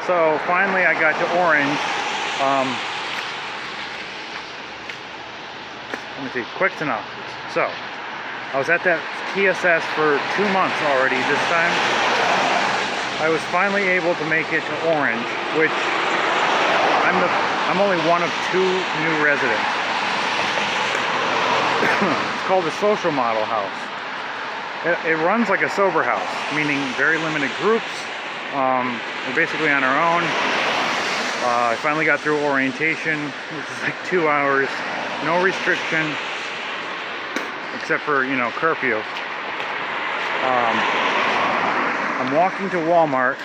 So finally I got to Orange. Let me see, quick synopsis. So I was at that TSS for 2 months already this time. I was finally able to make it to Orange, which I'm only one of 2 new residents. It's called the Social Model House. It runs like a sober house, meaning very limited groups. We're basically on our own. I finally got through orientation, which is like 2 hours. No restriction, except for, you know, curfew. I'm walking to Walmart,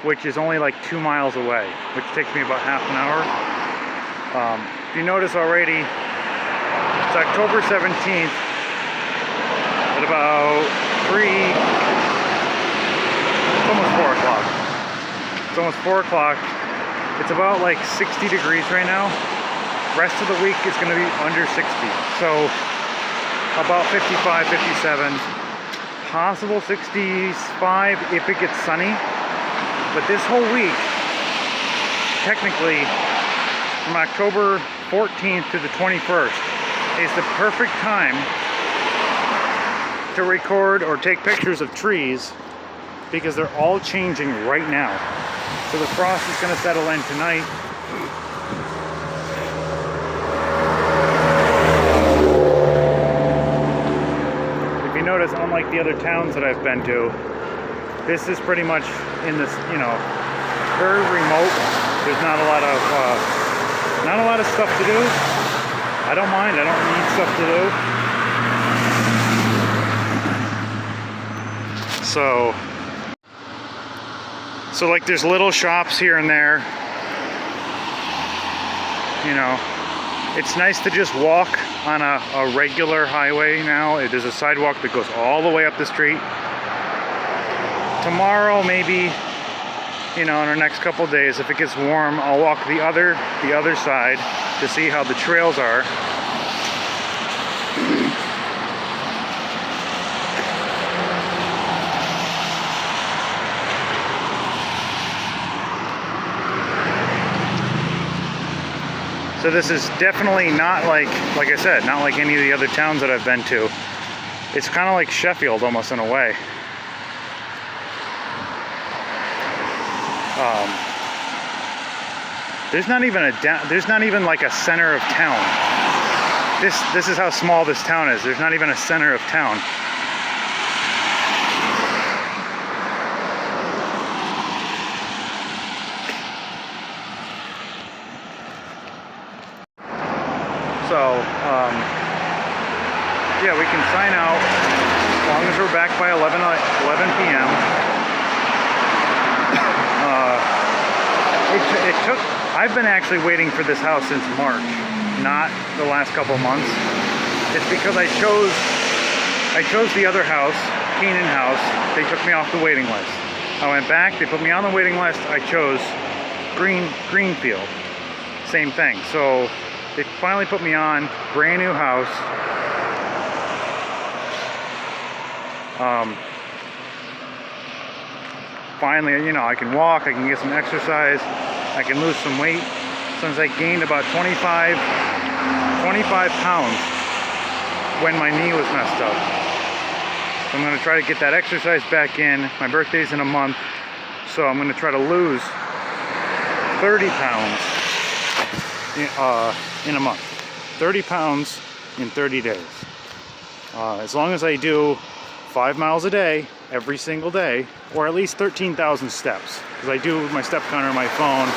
which is only like 2 miles away, which takes me about half an hour. If you notice already, it's October 17th at about it's almost 4 o'clock. It's almost 4 o'clock. It's about like 60 degrees right now. Rest of the week is going to be under 60. So about 55, 57. Possible 65 if it gets sunny. But this whole week, technically, from October 14th to the 21st, is the perfect time to record or take pictures of trees because they're all changing right now. So the frost is going to settle in tonight. If you notice, unlike the other towns that I've been to, this is pretty much in this, you know, very remote. There's not a lot of stuff to do. I don't mind. I don't need stuff to do. So like there's little shops here and there. You know, it's nice to just walk on a regular highway now. There's a sidewalk that goes all the way up the street. Tomorrow, maybe, you know, in our next couple days, if it gets warm, I'll walk the other side to see how the trails are. So this is definitely not like I said, not like any of the other towns that I've been to. It's kind of like Sheffield almost in a way. There's not even like a center of town. This is how small this town is. There's not even a center of town. So, yeah, we can sign out as long as we're back by 11 p.m. I've been actually waiting for this house since March, not the last couple months. It's because I chose the other house, Keenan House. They took me off the waiting list. I went back, they put me on the waiting list. I chose Greenfield. Same thing. So they finally put me on, brand new house. Finally, you know, I can walk, I can get some exercise, I can lose some weight. Since I gained about 25 pounds when my knee was messed up. So I'm going to try to get that exercise back in. My birthday's in a month, so I'm going to try to lose 30 pounds in a month. 30 pounds in 30 days. As long as I do 5 miles a day, every single day, or at least 13,000 steps, because I do my step counter on my phone.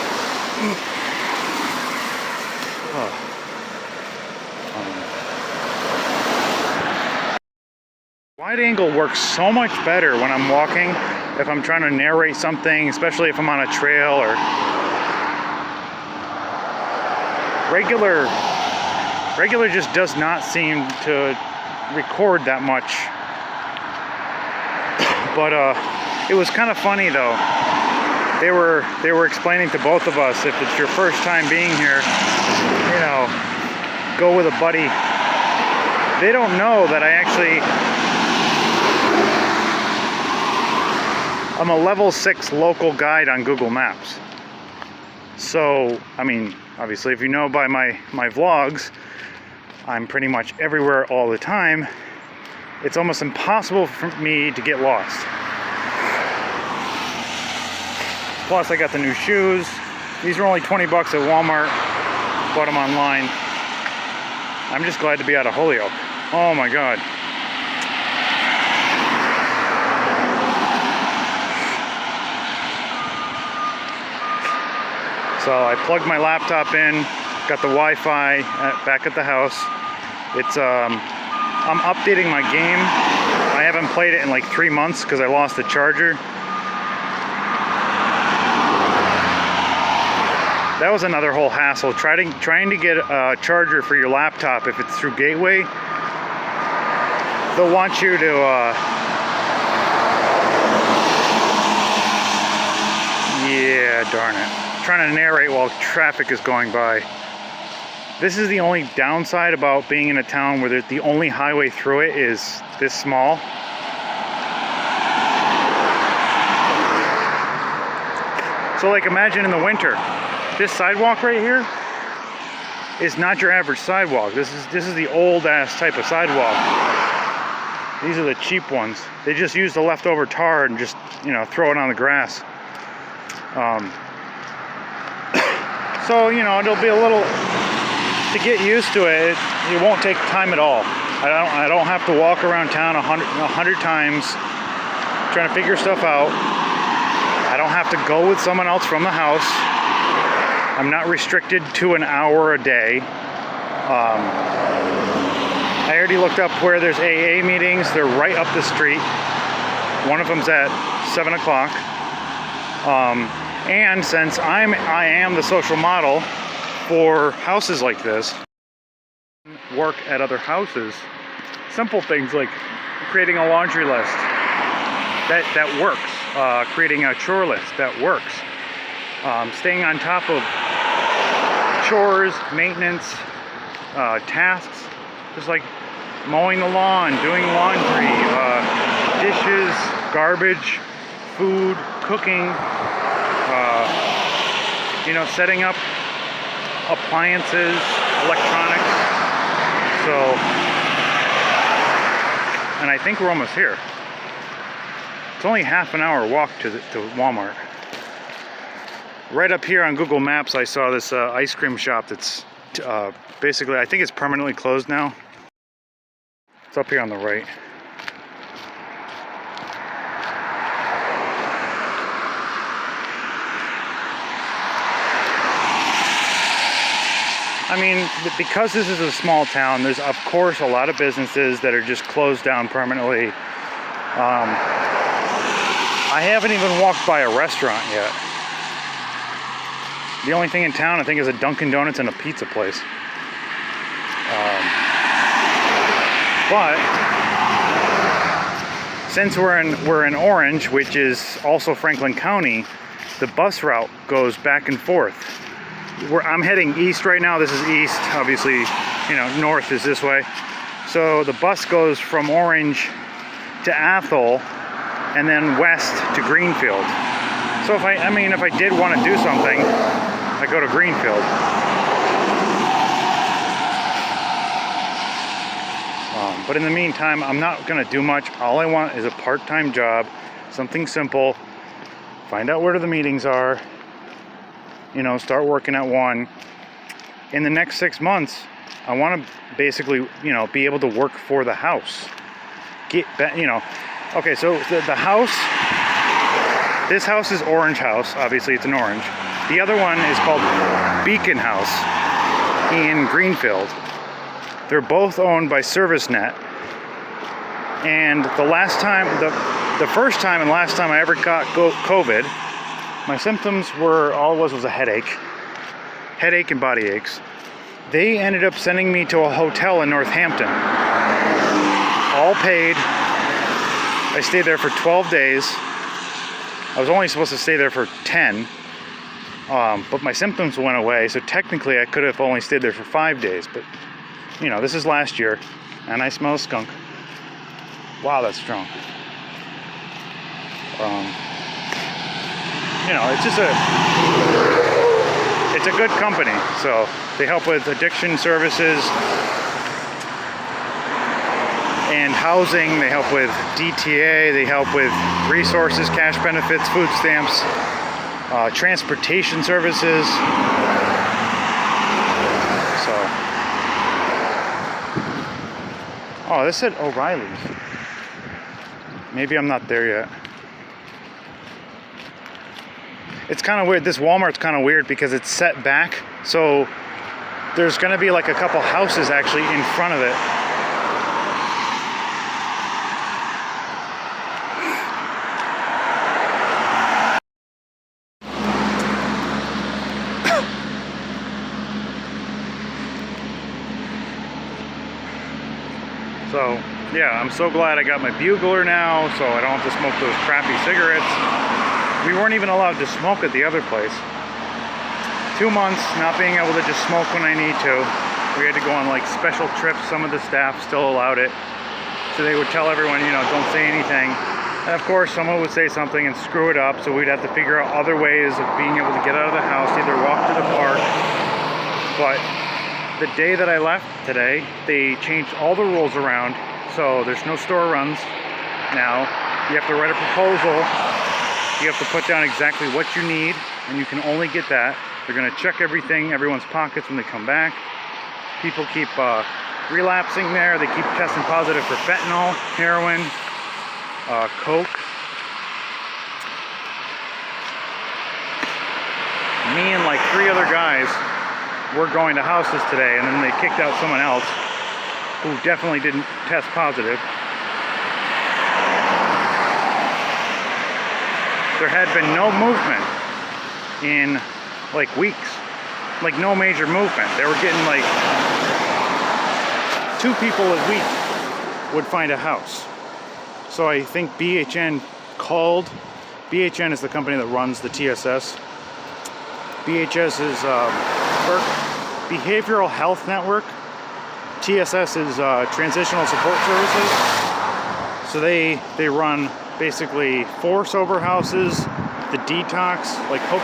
Wide angle works so much better when I'm walking, if I'm trying to narrate something, especially if I'm on a trail, or regular just does not seem to record that much. But it was kind of funny though. They were explaining to both of us, if it's your first time being here, you know, go with a buddy. They don't know that I I'm a level 6 local guide on Google Maps. So, I mean, obviously if you know by my vlogs, I'm pretty much everywhere all the time. It's almost impossible for me to get lost. Plus I got the new shoes. These are only 20 bucks at Walmart. Bought them online. I'm just glad to be out of Holyoke. Oh my God. So I plugged my laptop in, got the Wi-Fi back at the house. It's I'm updating my game. I haven't played it in like 3 months because I lost the charger. That was another whole hassle, trying to get a charger for your laptop if it's through Gateway. They'll want you to yeah, darn it. Trying to narrate while traffic is going by. This is the only downside about being in a town where the only highway through it is this small. So like imagine in the winter, this sidewalk right here is not your average sidewalk. This is the old ass type of sidewalk. These are the cheap ones. They just use the leftover tar and just, you know, throw it on the grass. So, you know, it'll be a little, to get used to it, it won't take time at all. I don't have to walk around town 100 times trying to figure stuff out. I don't have to go with someone else from the house. I'm not restricted to an hour a day. I already looked up where there's AA meetings. They're right up the street. One of them's at 7 o'clock. And since I am the social model for houses like this, work at other houses, simple things like creating a laundry list, that works. Creating a chore list, that works. Staying on top of chores, maintenance, tasks, just like mowing the lawn, doing laundry, dishes, garbage, food, cooking, you know, setting up appliances, electronics. So, and I think we're almost here. It's only half an hour walk to Walmart. Right up here on Google Maps, I saw this ice cream shop that's basically, I think it's permanently closed now. It's up here on the right. I mean, because this is a small town, there's of course a lot of businesses that are just closed down permanently. I haven't even walked by a restaurant yet. The only thing in town I think is a Dunkin' Donuts and a pizza place. But since we're in Orange, which is also Franklin County, the bus route goes back and forth. I'm heading east right now. This is east, obviously, you know, north is this way. So the bus goes from Orange to Athol and then west to Greenfield. So if I did want to do something, I go to Greenfield. But in the meantime, I'm not gonna do much. All I want is a part-time job, something simple, find out where the meetings are, you know, start working at one. In the next 6 months, I want to basically, you know, be able to work for the house. You know, okay, so the house, this house is Orange House, obviously it's in Orange. The other one is called Beacon House in Greenfield. They're both owned by ServiceNet. And the first time and last time I ever got COVID, my symptoms were, all it was a headache and body aches. They ended up sending me to a hotel in Northampton, all paid. I stayed there for 12 days. I was only supposed to stay there for 10, but my symptoms went away, so technically I could have only stayed there for 5 days, but you know, this is last year, and I smell a skunk. Wow, that's strong. you know, it's a good company. So they help with addiction services and housing. They help with DTA. They help with resources, cash benefits, food stamps, transportation services. So, oh, this said O'Reilly's. Maybe I'm not there yet. It's kind of weird. This Walmart's kind of weird because it's set back. So there's going to be like a couple houses actually in front of it. So yeah, I'm so glad I got my bugler now, so I don't have to smoke those crappy cigarettes. We weren't even allowed to smoke at the other place. 2 months not being able to just smoke when I need to. We had to go on like special trips. Some of the staff still allowed it. So they would tell everyone, you know, don't say anything. And of course, someone would say something and screw it up. So we'd have to figure out other ways of being able to get out of the house, either walk to the park. But the day that I left today, they changed all the rules around. So there's no store runs now. You have to write a proposal. You have to put down exactly what you need, and you can only get that. They're going to check everything, everyone's pockets when they come back. People keep relapsing there. They keep testing positive for fentanyl, heroin, coke. Me and like 3 other guys were going to houses today, and then they kicked out someone else who definitely didn't test positive. There had been no movement in like weeks, like no major movement. They were getting like 2 people a week would find a house. So I think BHN called. BHN is the company that runs the TSS. BHS is Behavioral Health Network. TSS is Transitional Support Services. So they run basically 4 sober houses, the detox, like Hope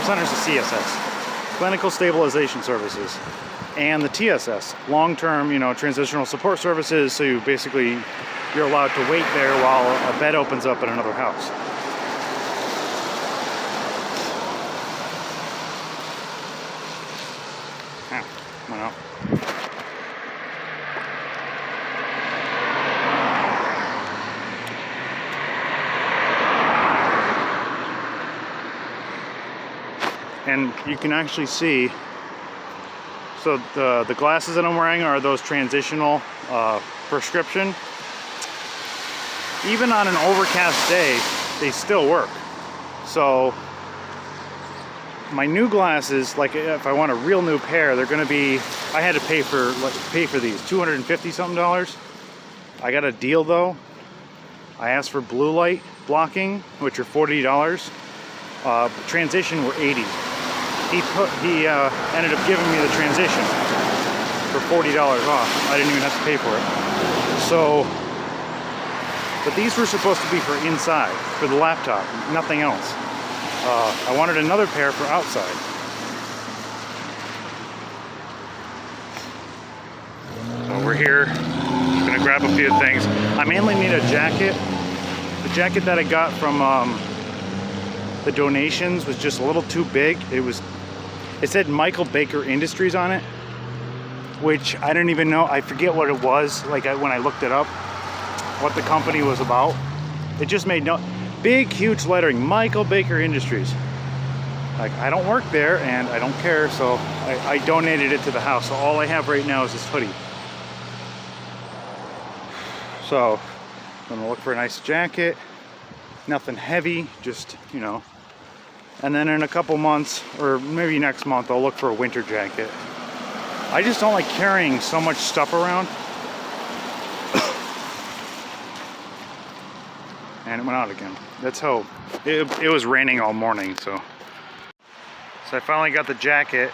Center's the CSS, Clinical Stabilization Services, and the TSS, long-term, you know, transitional support services. So you basically, you're allowed to wait there while a bed opens up in another house. Went out. And you can actually see, so the glasses that I'm wearing are those transitional prescription. Even on an overcast day, they still work. So my new glasses, like if I want a real new pair, they're gonna be, I had to pay for these, $250 something. I got a deal though. I asked for blue light blocking, which are $40. Transition were $80. He ended up giving me the transition for $40 off. I didn't even have to pay for it. So, but these were supposed to be for inside, for the laptop, nothing else. I wanted another pair for outside. So we're here, just gonna grab a few things. I mainly need a jacket. The jacket that I got from the donations was just a little too big. It said Michael Baker Industries on it, which I didn't even know. I forget what it was, like when I looked it up, what the company was about. It just made no, big, huge lettering, Michael Baker Industries. Like, I don't work there and I don't care, so I donated it to the house. So all I have right now is this hoodie. So I'm gonna look for a nice jacket, nothing heavy, just, you know. And then in a couple months, or maybe next month, I'll look for a winter jacket. I just don't like carrying so much stuff around. And it went out again. That's how, it was raining all morning, so. So I finally got the jacket.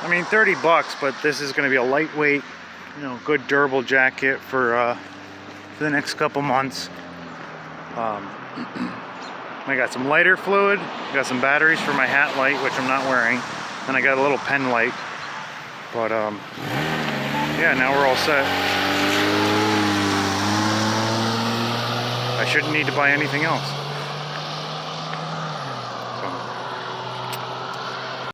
I mean, 30 bucks, but this is gonna be a lightweight, you know, good durable jacket for the next couple months. I got some lighter fluid, got some batteries for my hat light, which I'm not wearing, and I got a little pen light. But yeah, now we're all set. I shouldn't need to buy anything else.